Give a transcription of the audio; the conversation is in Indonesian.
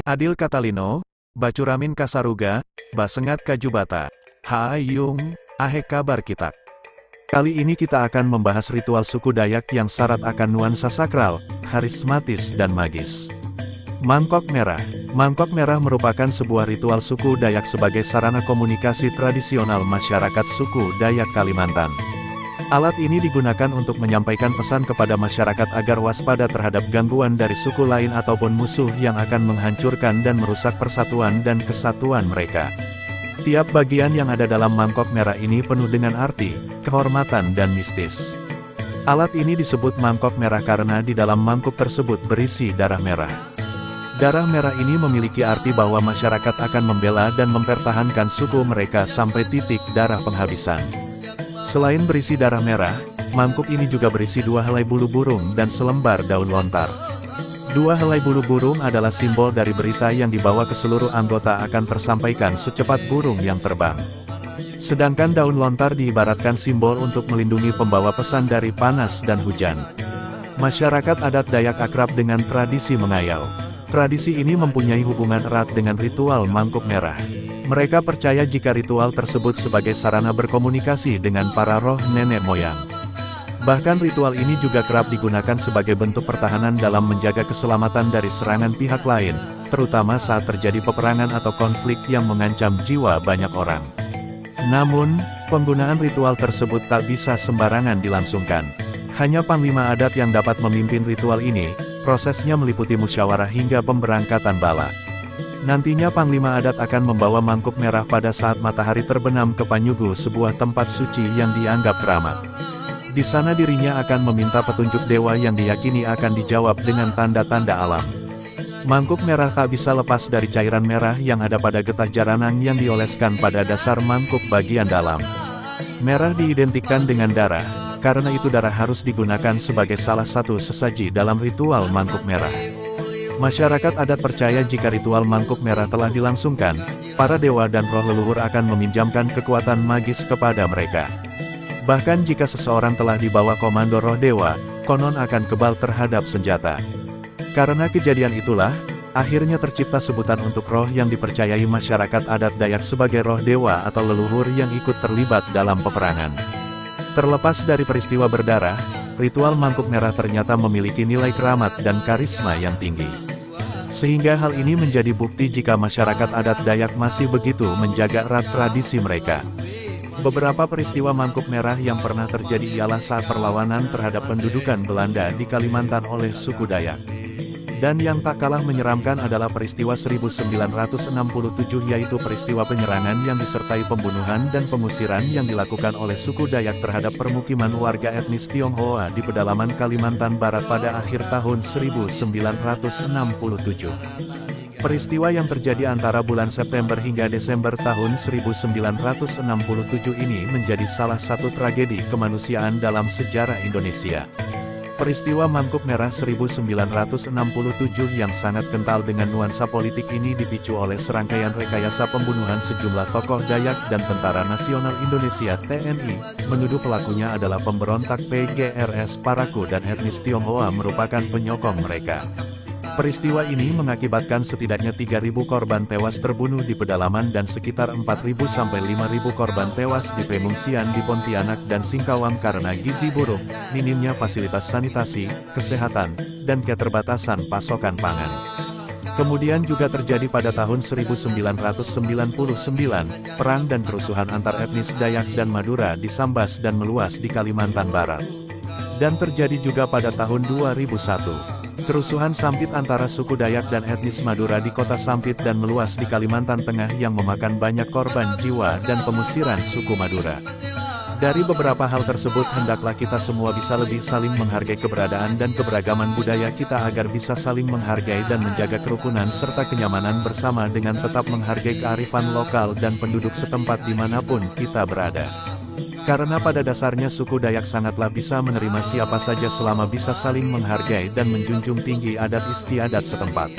Adil Katalino, Bacuramin Kasaruga, Basengat Kajubata, Haayung, Ahe kabar kita. Kali ini kita akan membahas ritual suku Dayak yang syarat akan nuansa sakral, karismatis dan magis. Mangkok Merah. Mangkok Merah merupakan sebuah ritual suku Dayak sebagai sarana komunikasi tradisional masyarakat suku Dayak Kalimantan. Alat ini digunakan untuk menyampaikan pesan kepada masyarakat agar waspada terhadap gangguan dari suku lain ataupun musuh yang akan menghancurkan dan merusak persatuan dan kesatuan mereka. Tiap bagian yang ada dalam mangkok merah ini penuh dengan arti, kehormatan dan mistis. Alat ini disebut mangkok merah karena di dalam mangkuk tersebut berisi darah merah. Darah merah ini memiliki arti bahwa masyarakat akan membela dan mempertahankan suku mereka sampai titik darah penghabisan. Selain berisi darah merah, mangkuk ini juga berisi 2 helai bulu burung dan selembar daun lontar. 2 helai bulu burung adalah simbol dari berita yang dibawa ke seluruh anggota akan tersampaikan secepat burung yang terbang. Sedangkan daun lontar diibaratkan simbol untuk melindungi pembawa pesan dari panas dan hujan. Masyarakat adat Dayak akrab dengan tradisi mengayau. Tradisi ini mempunyai hubungan erat dengan ritual mangkuk merah. Mereka percaya jika ritual tersebut sebagai sarana berkomunikasi dengan para roh nenek moyang. Bahkan ritual ini juga kerap digunakan sebagai bentuk pertahanan dalam menjaga keselamatan dari serangan pihak lain, terutama saat terjadi peperangan atau konflik yang mengancam jiwa banyak orang. Namun, penggunaan ritual tersebut tak bisa sembarangan dilangsungkan. Hanya panglima adat yang dapat memimpin ritual ini, prosesnya meliputi musyawarah hingga pemberangkatan bala. Nantinya panglima adat akan membawa mangkuk merah pada saat matahari terbenam ke Panyugu, sebuah tempat suci yang dianggap keramat. Di sana dirinya akan meminta petunjuk dewa yang diyakini akan dijawab dengan tanda-tanda alam. Mangkuk merah tak bisa lepas dari cairan merah yang ada pada getah jaranang yang dioleskan pada dasar mangkuk bagian dalam. Merah diidentikan dengan darah, karena itu darah harus digunakan sebagai salah satu sesaji dalam ritual mangkuk merah. Masyarakat adat percaya jika ritual mangkuk merah telah dilangsungkan, para dewa dan roh leluhur akan meminjamkan kekuatan magis kepada mereka. Bahkan jika seseorang telah dibawa komando roh dewa, konon akan kebal terhadap senjata. Karena kejadian itulah, akhirnya tercipta sebutan untuk roh yang dipercayai masyarakat adat Dayak sebagai roh dewa atau leluhur yang ikut terlibat dalam peperangan. Terlepas dari peristiwa berdarah, ritual mangkuk merah ternyata memiliki nilai keramat dan karisma yang tinggi. Sehingga hal ini menjadi bukti jika masyarakat adat Dayak masih begitu menjaga erat tradisi mereka. Beberapa peristiwa mangkuk merah yang pernah terjadi ialah saat perlawanan terhadap pendudukan Belanda di Kalimantan oleh suku Dayak. Dan yang tak kalah menyeramkan adalah peristiwa 1967, yaitu peristiwa penyerangan yang disertai pembunuhan dan pengusiran yang dilakukan oleh suku Dayak terhadap permukiman warga etnis Tionghoa di pedalaman Kalimantan Barat pada akhir tahun 1967. Peristiwa yang terjadi antara bulan September hingga Desember tahun 1967 ini menjadi salah satu tragedi kemanusiaan dalam sejarah Indonesia. Peristiwa Mangkuk Merah 1967 yang sangat kental dengan nuansa politik ini dipicu oleh serangkaian rekayasa pembunuhan sejumlah tokoh Dayak dan Tentara Nasional Indonesia (TNI), menuduh pelakunya adalah pemberontak PGRS Parakou dan etnis Tionghoa merupakan penyokong mereka. Peristiwa ini mengakibatkan setidaknya 3.000 korban tewas terbunuh di pedalaman dan sekitar 4.000 sampai 5.000 korban tewas di pengungsian di Pontianak dan Singkawang karena gizi buruk, minimnya fasilitas sanitasi, kesehatan, dan keterbatasan pasokan pangan. Kemudian juga terjadi pada tahun 1999, perang dan kerusuhan antar etnis Dayak dan Madura di Sambas dan meluas di Kalimantan Barat. Dan terjadi juga pada tahun 2001. Kerusuhan Sampit antara suku Dayak dan etnis Madura di kota Sampit dan meluas di Kalimantan Tengah yang memakan banyak korban jiwa dan pengusiran suku Madura. Dari beberapa hal tersebut hendaklah kita semua bisa lebih saling menghargai keberadaan dan keberagaman budaya kita agar bisa saling menghargai dan menjaga kerukunan serta kenyamanan bersama dengan tetap menghargai kearifan lokal dan penduduk setempat dimanapun kita berada. Karena pada dasarnya suku Dayak sangatlah bisa menerima siapa saja selama bisa saling menghargai dan menjunjung tinggi adat istiadat setempat.